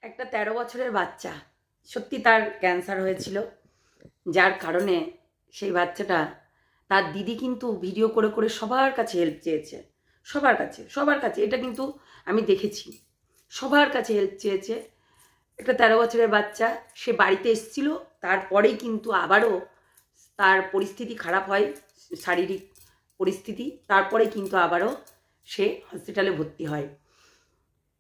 একটা 13 বছরের বাচ্চা, সত্যি তার ক্যান্সার হয়েছিল, যার কারণে সেই বাচ্চাটা, তার দিদি কিন্তু ভিডিও করে করে সবার কাছে হেল্প চেয়েছে, সবার কাছে এটা কিন্তু আমি দেখেছি, সবার কাছে হেল্প চেয়েছে। একটা 13 বছরের বাচ্চা, সে বাড়িতে এসেছিল, তারপরেই কিন্তু আবারও তার পরিস্থিতি খারাপ হয়, শারীরিক পরিস্থিতি, তারপরে কিন্তু আবারও সে হসপিটালে ভর্তি হয়।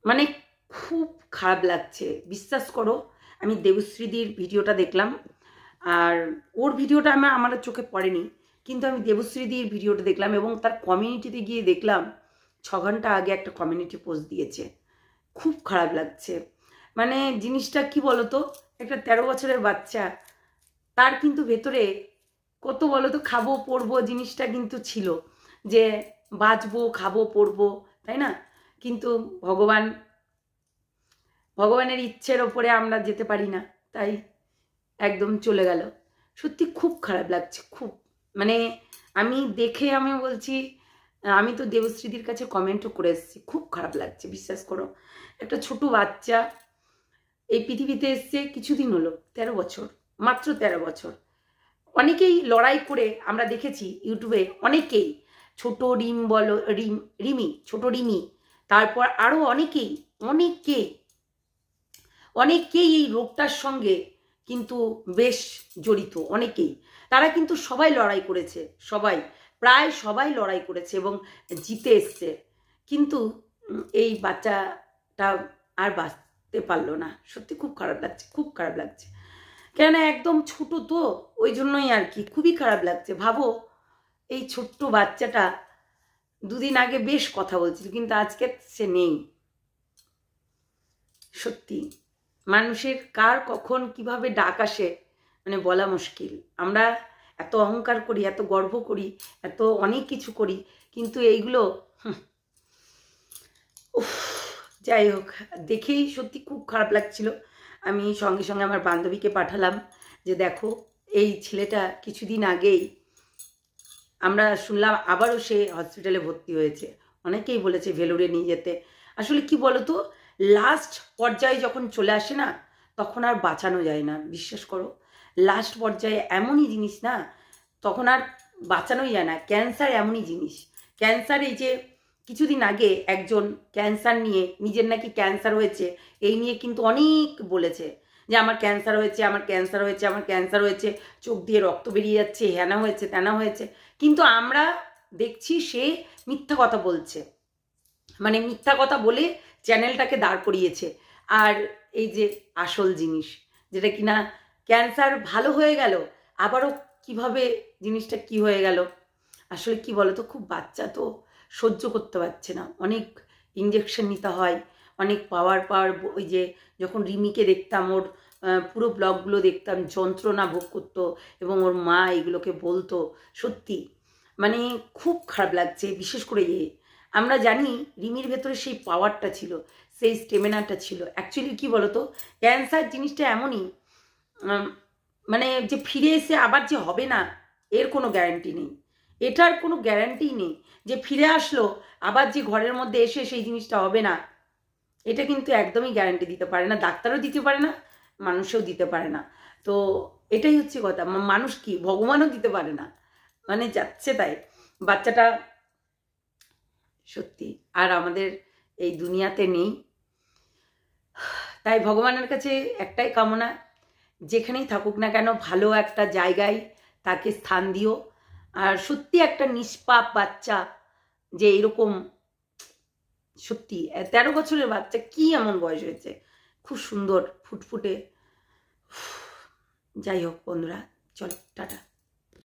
মানে খুব খারাপ লাগছে, বিশ্বাস করো। আমি দেবশ্রীদির ভিডিওটা দেখলাম, আর ওর ভিডিওটা আমার চোখে পড়েনি, কিন্তু আমি দেবশ্রীদির ভিডিওটা দেখলাম এবং তার কমিউনিটিতে গিয়ে দেখলাম 6 ঘন্টা আগে একটা কমিউনিটি পোস্ট দিয়েছে। খুব খারাপ লাগছে। মানে জিনিসটা কি বলতো, একটা 13 বছরের বাচ্চা, তার কিন্তু ভেতরে কত বলতো খাবো পরবো জিনিসটা কিন্তু ছিল, যে বাঁচবো খাবো পরবো, তাই না? কিন্তু ভগবানের ইচ্ছের ওপরে আমরা যেতে পারি না, তাই একদম চলে গেল। সত্যি খুব খারাপ লাগছে, খুব। মানে আমি দেখে আমি বলছি, আমি তো দেবশ্রীদির কাছে কমেন্টও করে এসেছি, খুব খারাপ লাগছে, বিশ্বাস করো। একটা ছোট বাচ্চা এই পৃথিবীতে এসছে কিছুদিন হলো, 13 বছর, মাত্র 13 বছর। অনেকেই লড়াই করে আমরা দেখেছি ইউটিউবে, অনেকেই, ছোট রিমি, ছোট রিমি, তারপর আরও অনেকেই এই রোগটার সঙ্গে কিন্তু বেশ জড়িত, অনেকেই। তারা কিন্তু সবাই লড়াই করেছে, প্রায় সবাই লড়াই করেছে এবং জিতে এসছে, কিন্তু এই বাচ্চাটা আর বাঁচতে পারলো না। সত্যি খুব খারাপ লাগছে, কেন একদম ছোট তো, ওই জন্যই আর কি, খুবই খারাপ লাগছে। ভাবো, এই ছোট্ট বাচ্চাটা দুদিন আগে বেশ কথা বলছিল, কিন্তু আজকে সে নেই। সত্যি মানুষের কার কখন কিভাবে ডাক আসে মানে বলা মুশকিল। আমরা এত অহংকার করি, এত গর্ব করি, এত অনেক কিছু করি, কিন্তু এইগুলো যাই হোক, দেখেই সত্যি খুব খারাপ লাগছিল। আমি সঙ্গে সঙ্গে আমার বান্ধবীকে পাঠালাম যে দেখো, এই ছেলেটা কিছুদিন আগেই আমরা শুনলাম আবারও সে হসপিটালে ভর্তি হয়েছে। অনেকেই বলেছে ভেলোরে নিয়ে যেতে। আসলে কি বলতো, লাস্ট পর্যায়ে যখন চলে আসে না, তখন আর বাঁচানো যায় না, বিশ্বাস করো। লাস্ট পর্যায়ে এমনই জিনিস না, তখন আর বাঁচানোই যায় না। ক্যান্সার এমনই জিনিস। ক্যান্সার, এই যে কিছুদিন আগে একজন ক্যান্সার নিয়ে, নিজের নাকি ক্যান্সার হয়েছে এই নিয়ে কিন্তু অনেক বলেছে যে আমার ক্যান্সার হয়েছে, চোখ দিয়ে রক্ত বেরিয়ে যাচ্ছে, হ্যানা হয়েছে ত্যানা হয়েছে। কিন্তু আমরা দেখছি সে মিথ্যা কথা বলছে, মানে মিথ্যা কথা বলে চ্যানেলটাকে দাঁড় করিয়েছে। আর এই যে আসল জিনিস, যেটা কিনা ক্যান্সার ভালো হয়ে গেল, আবারও কিভাবে জিনিসটা কি হয়ে গেল। আসলে কি বলতো, খুব বাচ্চা তো, সহ্য করতে পারছে না, অনেক ইঞ্জেকশন নিতে হয়, অনেক পাওয়ার। ওই যে যখন রিমিকে দেখতাম, ওর পুরো ব্লগগুলো দেখতাম, যন্ত্রণা ভোগ করতো এবং ওর মা এগুলোকে বলতো। সত্যি মানে খুব খারাপ লাগছে। বিশেষ করে আমরা জানি রিমির ভেতরে সেই পাওয়ারটা ছিল, সেই স্টেমিনাটা ছিল। অ্যাকচুয়ালি কি বলতো, ক্যান্সার জিনিসটা এমনই, মানে যে ফিরে এসে আবার যে হবে না, এর কোনো গ্যারান্টি নেই। এটার কোনো গ্যারান্টি নেই যে ফিরে আসলো আবার যে ঘরের মধ্যে এসে সেই জিনিসটা হবে না। এটা কিন্তু একদমই গ্যারান্টি দিতে পারে না, ডাক্তারও দিতে পারে না, মানুষও দিতে পারে না। তো এটাই হচ্ছে কথা, মানুষ কি ভগবানও দিতে পারে না। মানে যাচ্ছে তাই বাচ্চাটা সত্যি আর আমাদের এই দুনিয়াতে নেই। তাই ভগবানের কাছে একটাই কামনা, যেখানেই থাকুক না কেন ভালো একটা জায়গায় তাকে স্থান দিও। আর সত্যি একটা নিষ্পাপ বাচ্চা, যে এরকম সত্যি 13 বছরের বাচ্চা, কি এমন বয়স হয়েছে, খুব সুন্দর ফুটফুটে। যাই হোক বন্ধুরা, চলো টাটা।